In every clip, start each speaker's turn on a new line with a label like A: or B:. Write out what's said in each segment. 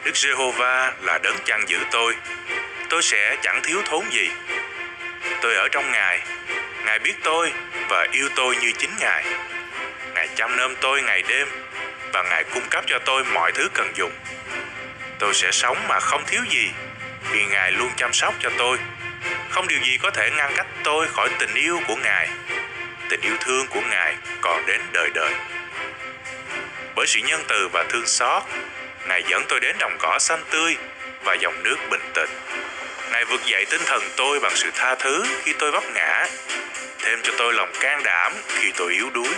A: Đức Giê-hô-va là đấng chăn giữ tôi sẽ chẳng thiếu thốn gì. Tôi ở trong Ngài, Ngài biết tôi và yêu tôi như chính Ngài. Ngài chăm nom tôi ngày đêm và Ngài cung cấp cho tôi mọi thứ cần dùng. Tôi sẽ sống mà không thiếu gì vì Ngài luôn chăm sóc cho tôi. Không điều gì có thể ngăn cách tôi khỏi tình yêu của Ngài. Tình yêu thương của Ngài còn đến đời đời. Bởi sự nhân từ và thương xót, Ngài dẫn tôi đến đồng cỏ xanh tươi và dòng nước bình tĩnh. Ngài vực dậy tinh thần tôi bằng sự tha thứ khi tôi vấp ngã, thêm cho tôi lòng can đảm khi tôi yếu đuối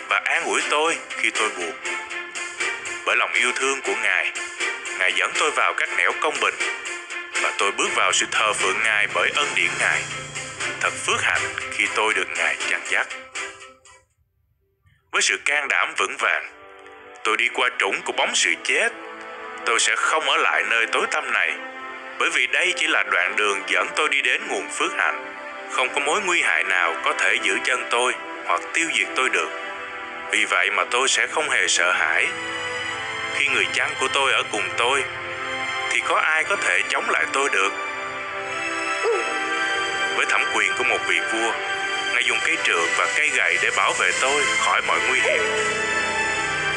A: và an ủi tôi khi tôi buồn. Bởi lòng yêu thương của Ngài, Ngài dẫn tôi vào các nẻo công bình và tôi bước vào sự thờ phượng Ngài bởi ân điển Ngài. Thật phước hạnh khi tôi được Ngài chăn dắt. Với sự can đảm vững vàng, tôi đi qua trũng của bóng sự chết. Tôi sẽ không ở lại nơi tối tăm này, bởi vì đây chỉ là đoạn đường dẫn tôi đi đến nguồn phước hạnh. Không có mối nguy hại nào có thể giữ chân tôi hoặc tiêu diệt tôi được. Vì vậy mà tôi sẽ không hề sợ hãi. Khi người chăn của tôi ở cùng tôi, thì có ai có thể chống lại tôi được? Với thẩm quyền của một vị vua, Ngài dùng cây trượng và cây gậy để bảo vệ tôi khỏi mọi nguy hiểm.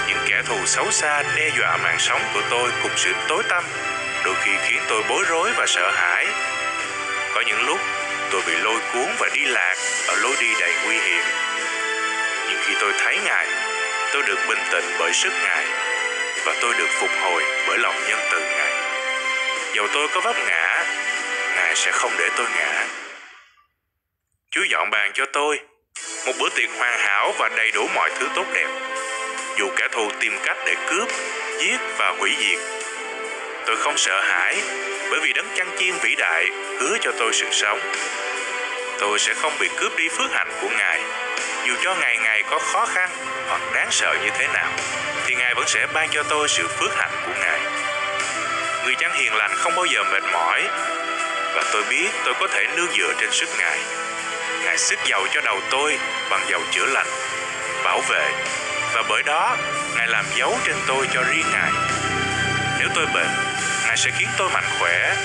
A: Những kẻ thù xấu xa đe dọa mạng sống của tôi cùng sự tối tăm, đôi khi khiến tôi bối rối và sợ hãi. Có những lúc tôi bị lôi cuốn và đi lạc ở lối đi đầy nguy hiểm. Nhưng khi tôi thấy Ngài, tôi được bình tĩnh bởi sức Ngài và tôi được phục hồi bởi lòng nhân từ Ngài. Dầu tôi có vấp ngã, Ngài sẽ không để tôi ngã. Chúa dọn bàn cho tôi một bữa tiệc hoàn hảo và đầy đủ mọi thứ tốt đẹp. Dù kẻ thù tìm cách để cướp, giết và hủy diệt, tôi không sợ hãi, bởi vì đấng chăn chiên vĩ đại hứa cho tôi sự sống. Tôi sẽ không bị cướp đi phước hạnh của Ngài. Dù cho ngày ngày có khó khăn hoặc đáng sợ như thế nào, thì Ngài vẫn sẽ ban cho tôi sự phước hạnh của Ngài. Người chăn hiền lành không bao giờ mệt mỏi, và tôi biết tôi có thể nương dựa trên sức Ngài. Ngài xức dầu cho đầu tôi bằng dầu chữa lành, bảo vệ, và bởi đó Ngài làm dấu trên tôi cho riêng Ngài. Nếu tôi bệnh, Ngài sẽ khiến tôi mạnh khỏe.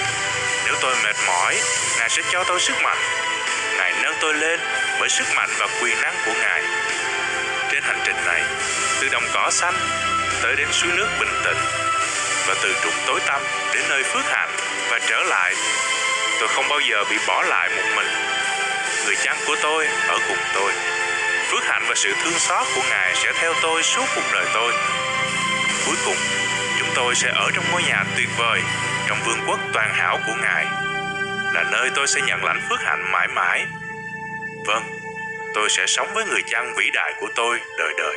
A: Nếu tôi mệt mỏi, Ngài sẽ cho tôi sức mạnh. Ngài nâng tôi lên bởi sức mạnh và quyền năng của Ngài. Trên hành trình này, từ đồng cỏ xanh tới đến suối nước bình tĩnh, và từ trũng tối tăm đến nơi phước hạnh và trở lại, tôi không bao giờ bị bỏ lại một mình. Người chăn của tôi ở cùng tôi. Phước hạnh và sự thương xót của Ngài sẽ theo tôi suốt cuộc đời tôi. Cuối cùng, chúng tôi sẽ ở trong ngôi nhà tuyệt vời, trong vương quốc toàn hảo của Ngài, là nơi tôi sẽ nhận lãnh phước hạnh mãi mãi. Vâng, tôi sẽ sống với người chăn vĩ đại của tôi đời đời.